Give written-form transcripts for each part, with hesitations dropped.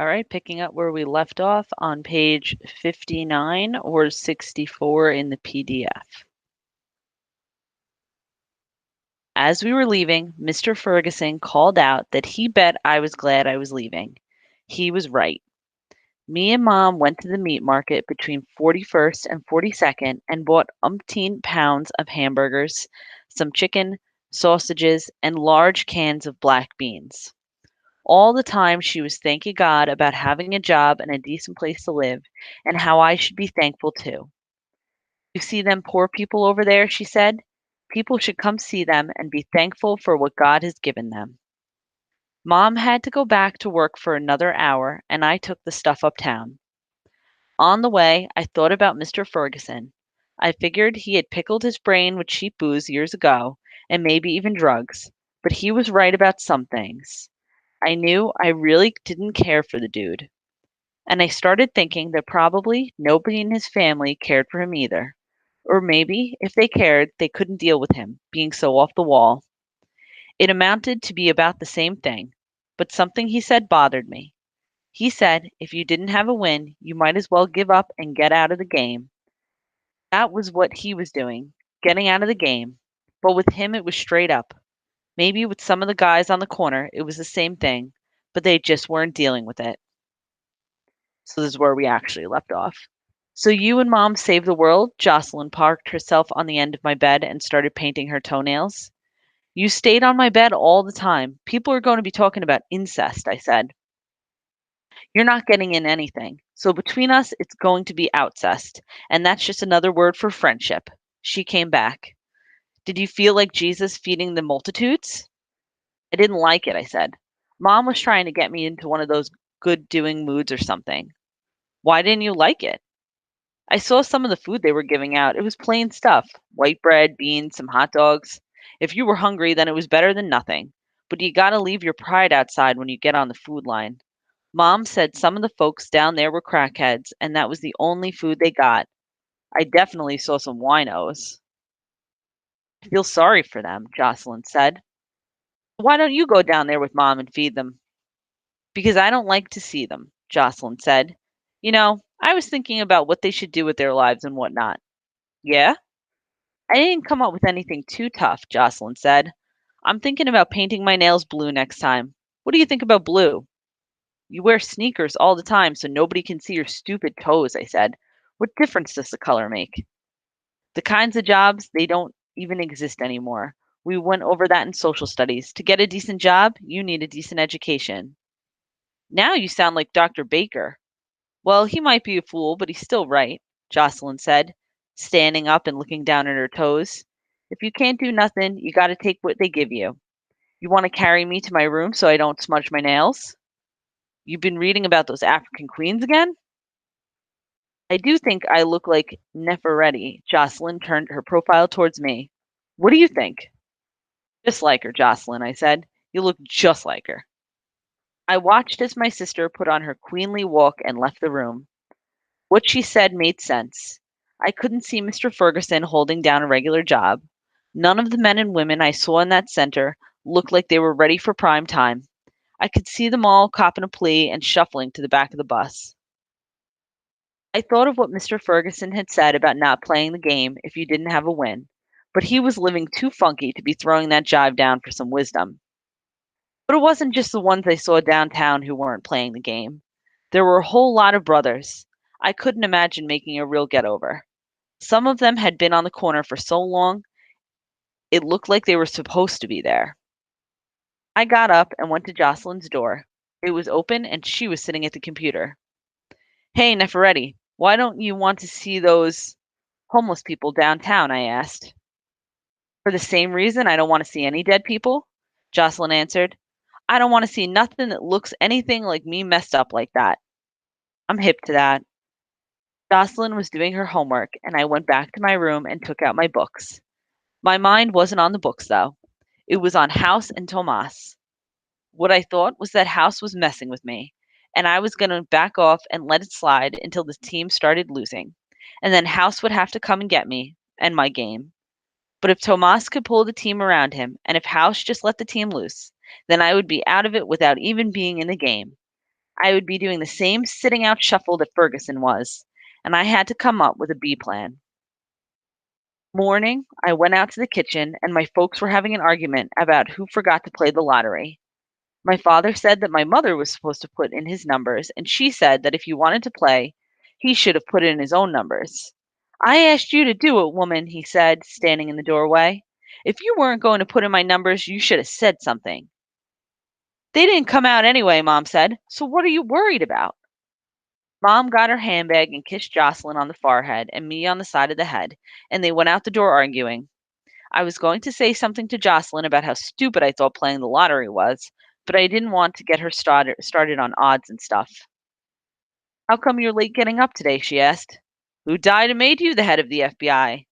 All right, picking up where we left off on page 59 or 64 in the PDF. As we were leaving, Mr. Ferguson called out that he bet I was glad I was leaving. He was right. Me and Mom went to the meat market between 41st and 42nd and bought umpteen pounds of hamburgers, some chicken, sausages, and large cans of black beans. All the time she was thanking God about having a job and a decent place to live, and how I should be thankful too. You see them poor people over there, she said. People should come see them and be thankful for what God has given them. Mom had to go back to work for another hour, and I took the stuff uptown. On the way, I thought about Mr. Ferguson. I figured he had pickled his brain with cheap booze years ago, and maybe even drugs, but he was right about some things. I knew I really didn't care for the dude. And I started thinking that probably nobody in his family cared for him either. Or maybe, if they cared, they couldn't deal with him being so off the wall. It amounted to be about the same thing, but something he said bothered me. He said if you didn't have a win, you might as well give up and get out of the game. That was what he was doing, getting out of the game. But with him, it was straight up. Maybe with some of the guys on the corner, it was the same thing, but they just weren't dealing with it. So this is where we actually left off. So you and Mom saved the world? Jocelyn parked herself on the end of my bed and started painting her toenails. You stayed on my bed all the time. People are going to be talking about incest, I said. You're not getting in anything. So between us, it's going to be outcest. And that's just another word for friendship. She came back. Did you feel like Jesus feeding the multitudes? I didn't like it, I said. Mom was trying to get me into one of those good doing moods or something. Why didn't you like it? I saw some of the food they were giving out. It was plain stuff: white bread, beans, some hot dogs. If you were hungry, then it was better than nothing. But you gotta leave your pride outside when you get on the food line. Mom said some of the folks down there were crackheads, and that was the only food they got. I definitely saw some winos. I feel sorry for them, Jocelyn said. Why don't you go down there with Mom and feed them? Because I don't like to see them, Jocelyn said. You know, I was thinking about what they should do with their lives and whatnot. Yeah? I didn't come up with anything too tough, Jocelyn said. I'm thinking about painting my nails blue next time. What do you think about blue? You wear sneakers all the time so nobody can see your stupid toes, I said. What difference does the color make? The kinds of jobs, they don't even exist anymore. We went over that in social studies. To get a decent job, you need a decent education. Now you sound like Dr. Baker. Well, he might be a fool, but he's still right, Jocelyn said, standing up and looking down at her toes. If you can't do nothing, you gotta take what they give you. You want to carry me to my room so I don't smudge my nails? You've been reading about those African queens again? I do think I look like Nefertiti. Jocelyn turned her profile towards me. What do you think? Just like her, Jocelyn, I said. You look just like her. I watched as my sister put on her queenly walk and left the room. What she said made sense. I couldn't see Mr. Ferguson holding down a regular job. None of the men and women I saw in that center looked like they were ready for prime time. I could see them all copping a plea and shuffling to the back of the bus. I thought of what Mr. Ferguson had said about not playing the game if you didn't have a win, but he was living too funky to be throwing that jive down for some wisdom. But it wasn't just the ones I saw downtown who weren't playing the game. There were a whole lot of brothers. I couldn't imagine making a real get over. Some of them had been on the corner for so long, it looked like they were supposed to be there. I got up and went to Jocelyn's door. It was open and she was sitting at the computer. Hey, Neferetti, why don't you want to see those homeless people downtown? I asked. For the same reason I don't want to see any dead people, Jocelyn answered. I don't want to see nothing that looks anything like me messed up like that. I'm hip to that. Jocelyn was doing her homework, and I went back to my room and took out my books. My mind wasn't on the books, though. It was on House and Tomas. What I thought was that House was messing with me, and I was going to back off and let it slide until the team started losing. And then House would have to come and get me and my game. But if Tomas could pull the team around him, and if House just let the team loose, then I would be out of it without even being in the game. I would be doing the same sitting out shuffle that Ferguson was, and I had to come up with a B plan. Morning, I went out to the kitchen, and my folks were having an argument about who forgot to play the lottery. My father said that my mother was supposed to put in his numbers, and she said that if you wanted to play, he should have put in his own numbers. I asked you to do it, woman, he said, standing in the doorway. If you weren't going to put in my numbers, you should have said something. They didn't come out anyway, Mom said, so what are you worried about? Mom got her handbag and kissed Jocelyn on the forehead and me on the side of the head, and they went out the door arguing. I was going to say something to Jocelyn about how stupid I thought playing the lottery was, but I didn't want to get her started on odds and stuff. How come you're late getting up today? She asked. Who died and made you the head of the FBI?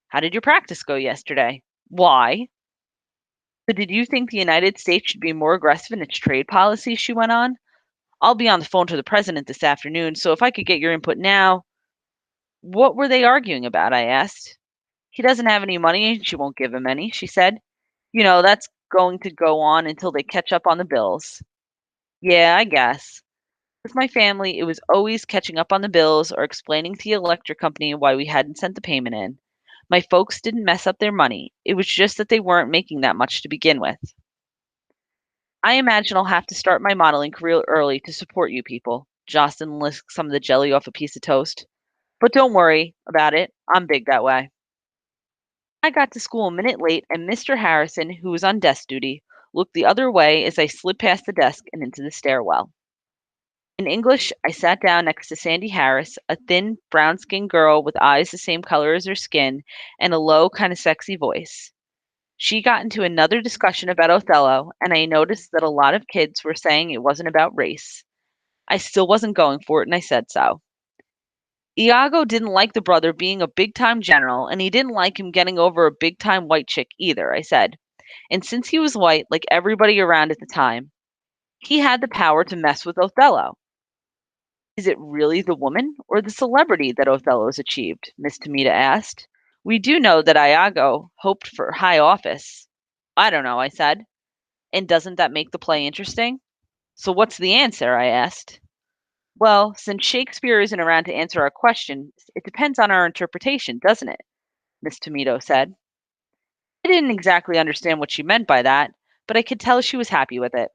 How did your practice go yesterday? Why? So did you think the United States should be more aggressive in its trade policy? She went on. I'll be on the phone to the president this afternoon, so if I could get your input now. What were they arguing about? I asked. He doesn't have any money and she won't give him any, she said. That's going to go on until they catch up on the bills. Yeah, I guess. With my family, it was always catching up on the bills or explaining to the electric company why we hadn't sent the payment in. My folks didn't mess up their money. It was just that they weren't making that much to begin with. I imagine I'll have to start my modeling career early to support you people. Jocelyn licked some of the jelly off a piece of toast. But don't worry about it. I'm big that way. I got to school a minute late, and Mr. Harrison, who was on desk duty, looked the other way as I slid past the desk and into the stairwell. In English, I sat down next to Sandy Harris, a thin, brown skinned girl with eyes the same color as her skin and a low, kind of sexy voice. She got into another discussion about Othello, and I noticed that a lot of kids were saying it wasn't about race. I still wasn't going for it, and I said so. Iago didn't like the brother being a big time general, and he didn't like him getting over a big time white chick either, I said. And since he was white, like everybody around at the time, he had the power to mess with Othello. Is it really the woman or the celebrity that Othello's achieved? Miss Tamita asked. We do know that Iago hoped for high office. I don't know, I said. And doesn't that make the play interesting? So what's the answer? I asked. Well, since Shakespeare isn't around to answer our questions, it depends on our interpretation, doesn't it? Miss Tomato said. I didn't exactly understand what she meant by that, but I could tell she was happy with it.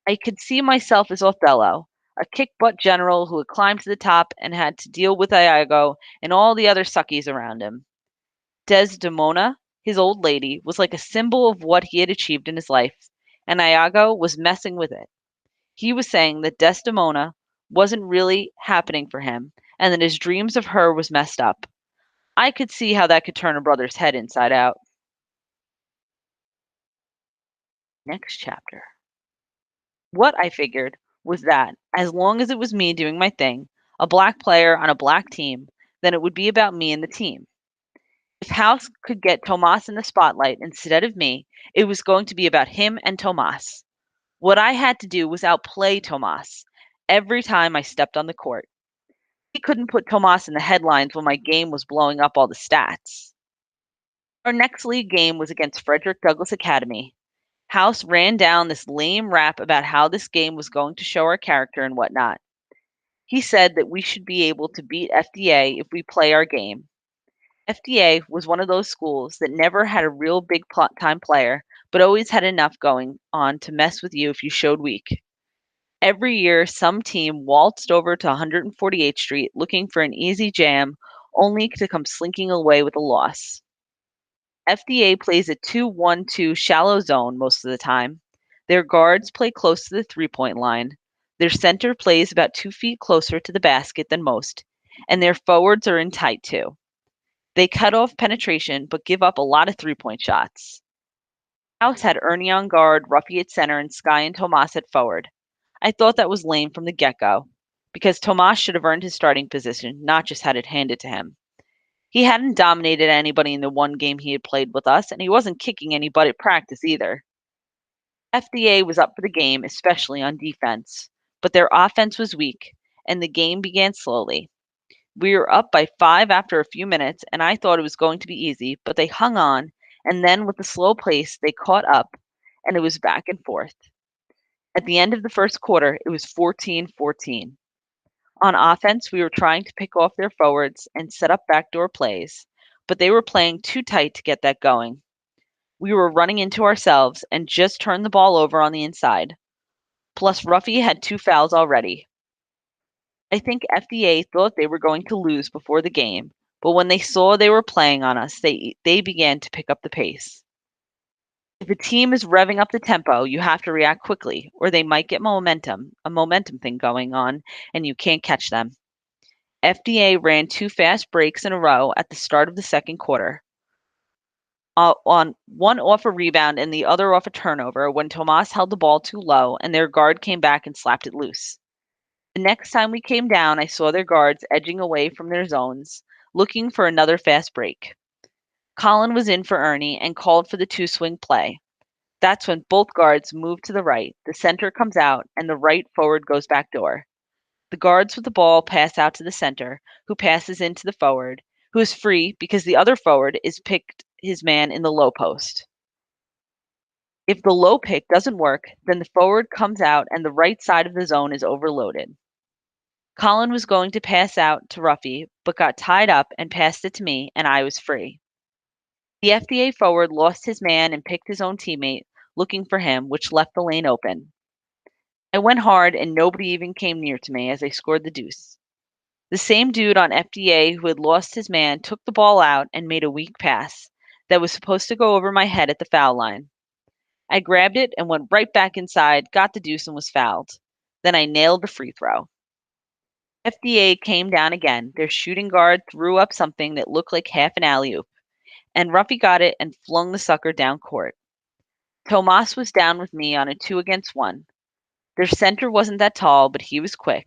I could see myself as Othello, a kick butt general who had climbed to the top and had to deal with Iago and all the other suckies around him. Desdemona, his old lady, was like a symbol of what he had achieved in his life, and Iago was messing with it. He was saying that Desdemona wasn't really happening for him and that his dreams of her was messed up. I could see how that could turn a brother's head inside out. Next chapter. What I figured was that, as long as it was me doing my thing, a black player on a black team, then it would be about me and the team. If House could get Tomas in the spotlight instead of me, it was going to be about him and Tomas. What I had to do was outplay Tomas every time I stepped on the court. He couldn't put Tomas in the headlines when my game was blowing up all the stats. Our next league game was against Frederick Douglass Academy. House ran down this lame rap about how this game was going to show our character and whatnot. He said that we should be able to beat FDA if we play our game. FDA was one of those schools that never had a real big time player, but always had enough going on to mess with you if you showed weak. Every year, some team waltzed over to 148th Street looking for an easy jam, only to come slinking away with a loss. FDA plays a 2-1-2 shallow zone most of the time. Their guards play close to the 3-point line. Their center plays about 2 feet closer to the basket than most, and their forwards are in tight too. They cut off penetration but give up a lot of 3-point shots. House had Ernie on guard, Ruffy at center, and Sky and Tomas at forward. I thought that was lame from the get-go, because Tomas should have earned his starting position, not just had it handed to him. He hadn't dominated anybody in the one game he had played with us, and he wasn't kicking any butt at practice either. FDA was up for the game, especially on defense, but their offense was weak, and the game began slowly. We were up by 5 after a few minutes, and I thought it was going to be easy, but they hung on, and then with the slow pace, they caught up, and it was back and forth. At the end of the first quarter, it was 14-14. On offense, we were trying to pick off their forwards and set up backdoor plays, but they were playing too tight to get that going. We were running into ourselves and just turned the ball over on the inside. Plus, Ruffy had 2 fouls already. I think FDA thought they were going to lose before the game, but when they saw they were playing on us, they began to pick up the pace. If a team is revving up the tempo, you have to react quickly, or they might get a momentum thing going on, and you can't catch them. FDA ran 2 fast breaks in a row at the start of the second quarter. On one off a rebound and the other off a turnover when Tomas held the ball too low and their guard came back and slapped it loose. The next time we came down, I saw their guards edging away from their zones, looking for another fast break. Colin was in for Ernie and called for the 2-swing play. That's when both guards move to the right, the center comes out, and the right forward goes backdoor. The guards with the ball pass out to the center, who passes into the forward, who is free because the other forward is picked his man in the low post. If the low pick doesn't work, then the forward comes out and the right side of the zone is overloaded. Colin was going to pass out to Ruffy, but got tied up and passed it to me, and I was free. The FDA forward lost his man and picked his own teammate, looking for him, which left the lane open. I went hard, and nobody even came near to me as I scored the deuce. The same dude on FDA who had lost his man took the ball out and made a weak pass that was supposed to go over my head at the foul line. I grabbed it and went right back inside, got the deuce, and was fouled. Then I nailed the free throw. FDA came down again. Their shooting guard threw up something that looked like half an alley-oop, and Ruffy got it and flung the sucker down court. Tomas was down with me on a 2-against-1. Their center wasn't that tall, but he was quick.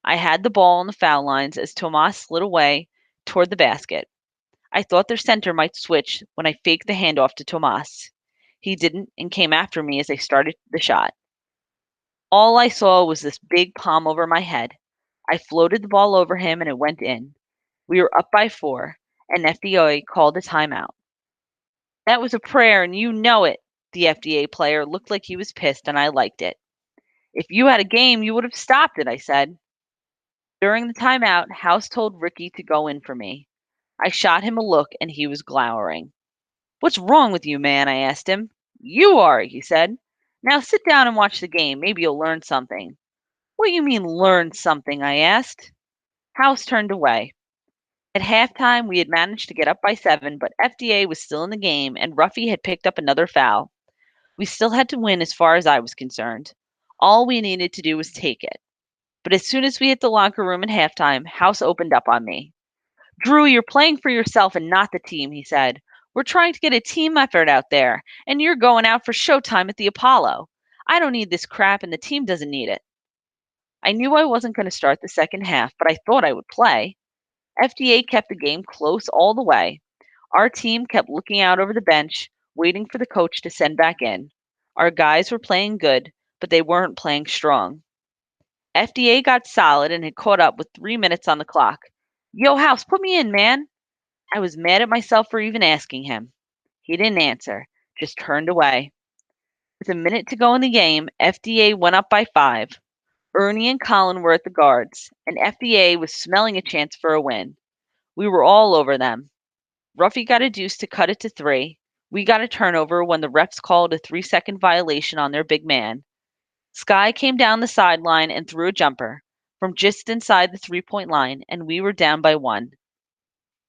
I had the ball on the foul lines as Tomas slid away toward the basket. I thought their center might switch when I faked the handoff to Tomas. He didn't and came after me as I started the shot. All I saw was this big palm over my head. I floated the ball over him and it went in. We were up by 4, and FDA called a timeout. That was a prayer, and you know it. The FDA player looked like he was pissed, and I liked it. If you had a game, you would have stopped it, I said. During the timeout, House told Ricky to go in for me. I shot him a look, and he was glowering. What's wrong with you, man? I asked him. You are, he said. Now sit down and watch the game. Maybe you'll learn something. What do you mean, learn something? I asked. House turned away. At halftime, we had managed to get up by 7, but FDA was still in the game, and Ruffy had picked up another foul. We still had to win as far as I was concerned. All we needed to do was take it. But as soon as we hit the locker room at halftime, House opened up on me. Drew, you're playing for yourself and not the team, he said. We're trying to get a team effort out there, and you're going out for showtime at the Apollo. I don't need this crap, and the team doesn't need it. I knew I wasn't going to start the second half, but I thought I would play. FDA kept the game close all the way. Our team kept looking out over the bench, waiting for the coach to send back in. Our guys were playing good, but they weren't playing strong. FDA got solid and had caught up with 3 minutes on the clock. Yo, House, put me in, man. I was mad at myself for even asking him. He didn't answer, just turned away. With a minute to go in the game, FDA went up by 5. Ernie and Colin were at the guards, and FDA was smelling a chance for a win. We were all over them. Ruffy got a deuce to cut it to 3. We got a turnover when the refs called a 3-second violation on their big man. Sky came down the sideline and threw a jumper from just inside the 3-point line, and we were down by 1.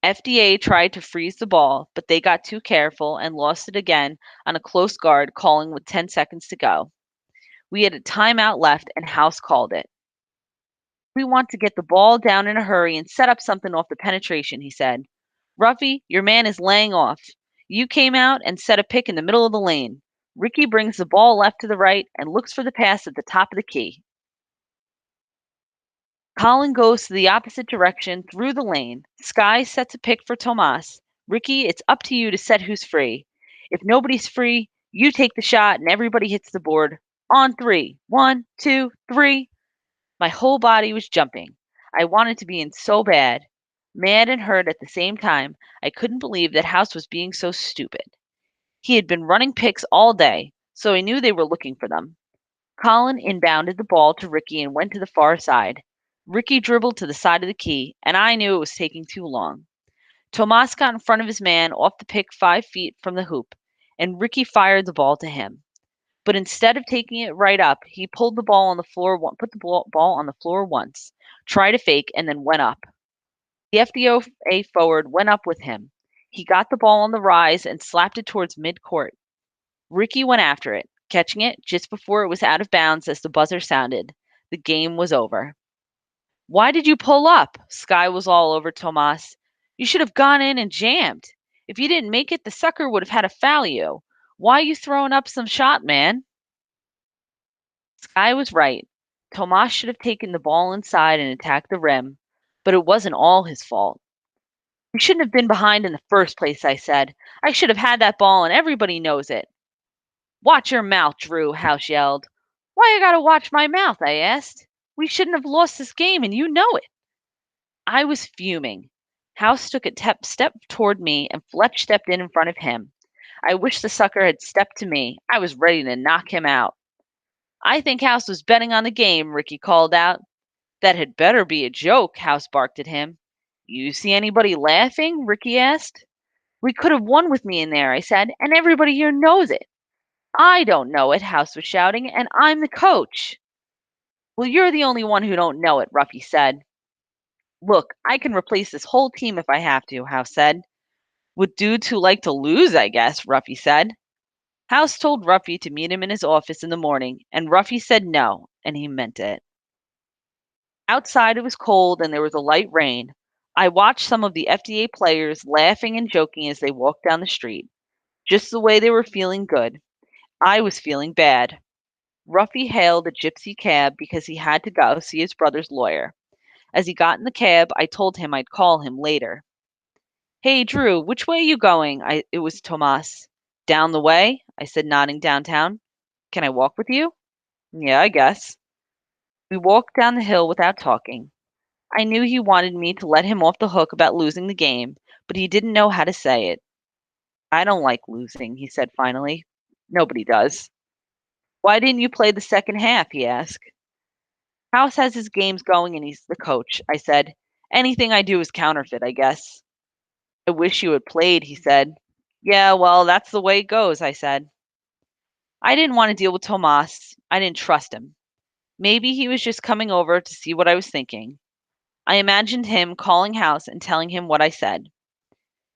FDA tried to freeze the ball, but they got too careful and lost it again on a close guard calling with 10 seconds to go. We had a timeout left, and House called it. We want to get the ball down in a hurry and set up something off the penetration, he said. Ruffy, your man is laying off. You came out and set a pick in the middle of the lane. Ricky brings the ball left to the right and looks for the pass at the top of the key. Colin goes to the opposite direction through the lane. Sky sets a pick for Tomas. Ricky, it's up to you to set who's free. If nobody's free, you take the shot and everybody hits the board. On 3. 1, 2, 3. My whole body was jumping. I wanted to be in so bad. Mad and hurt at the same time, I couldn't believe that House was being so stupid. He had been running picks all day, so I knew they were looking for them. Colin inbounded the ball to Ricky and went to the far side. Ricky dribbled to the side of the key, and I knew it was taking too long. Tomas got in front of his man off the pick 5 feet from the hoop, and Ricky fired the ball to him. But instead of taking it right up, he pulled the ball on the floor, put the ball on the floor once, tried a fake, and then went up. The FDOA forward went up with him. He got the ball on the rise and slapped it towards midcourt. Ricky went after it, catching it just before it was out of bounds as the buzzer sounded. The game was over. Why did you pull up? Sky was all over Tomas. You should have gone in and jammed. If you didn't make it, the sucker would have had to foul you. Why you throwing up some shot, man? Sky was right. Tomas should have taken the ball inside and attacked the rim, but it wasn't all his fault. We shouldn't have been behind in the first place, I said. I should have had that ball and everybody knows it. Watch your mouth, Drew, House yelled. Why I gotta watch my mouth, I asked. We shouldn't have lost this game and you know it. I was fuming. House took a step toward me and Fletch stepped in front of him. I wish the sucker had stepped to me. I was ready to knock him out. I think House was betting on the game, Ricky called out. That had better be a joke, House barked at him. You see anybody laughing? Ricky asked. We could have won with me in there, I said, and everybody here knows it. I don't know it, House was shouting, and I'm the coach. Well, you're the only one who don't know it, Ruffy said. Look, I can replace this whole team if I have to, House said. With dudes who like to lose, I guess, Ruffy said. House told Ruffy to meet him in his office in the morning, and Ruffy said no, and he meant it. Outside it was cold and there was a light rain. I watched some of the FDA players laughing and joking as they walked down the street. Just the way they were feeling good. I was feeling bad. Ruffy hailed a gypsy cab because he had to go see his brother's lawyer. As he got in the cab, I told him I'd call him later. Hey, Drew, which way are you going? It was Tomas. Down the way? I said, nodding downtown. Can I walk with you? Yeah, I guess. We walked down the hill without talking. I knew he wanted me to let him off the hook about losing the game, but he didn't know how to say it. I don't like losing, he said finally. Nobody does. Why didn't you play the second half? He asked. House has his games going and he's the coach, I said. Anything I do is counterfeit, I guess. I wish you had played, he said. Yeah, well, that's the way it goes, I said. I didn't want to deal with Tomas. I didn't trust him. Maybe he was just coming over to see what I was thinking. I imagined him calling House and telling him what I said.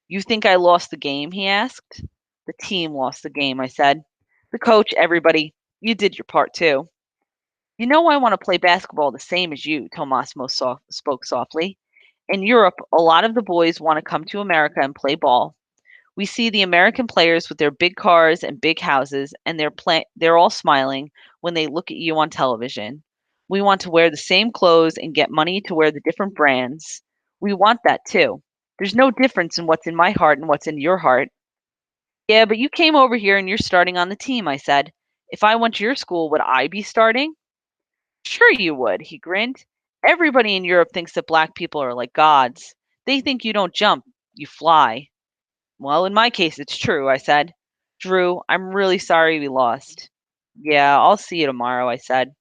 You think I lost the game? He asked. The team lost the game, I said. The coach, everybody. You did your part too. You know I want to play basketball the same as you, Tomas spoke softly. In Europe, a lot of the boys want to come to America and play ball. We see the American players with their big cars and big houses, and they're all smiling when they look at you on television. We want to wear the same clothes and get money to wear the different brands. We want that too. There's no difference in what's in my heart and what's in your heart. Yeah, but you came over here and you're starting on the team, I said. If I went to your school, would I be starting? Sure you would, he grinned. Everybody in Europe thinks that black people are like gods. They think you don't jump, you fly. Well, in my case, it's true, I said. Drew, I'm really sorry we lost. Yeah, I'll see you tomorrow, I said.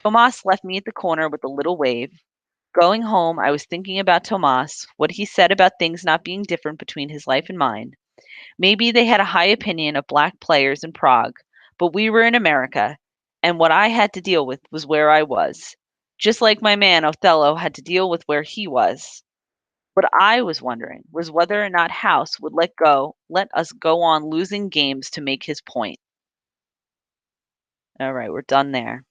Tomas left me at the corner with a little wave. Going home, I was thinking about Tomas, what he said about things not being different between his life and mine. Maybe they had a high opinion of black players in Prague, but we were in America, and what I had to deal with was where I was. Just like my man Othello had to deal with where he was. What I was wondering was whether or not House would let us go on losing games to make his point. All right, we're done there.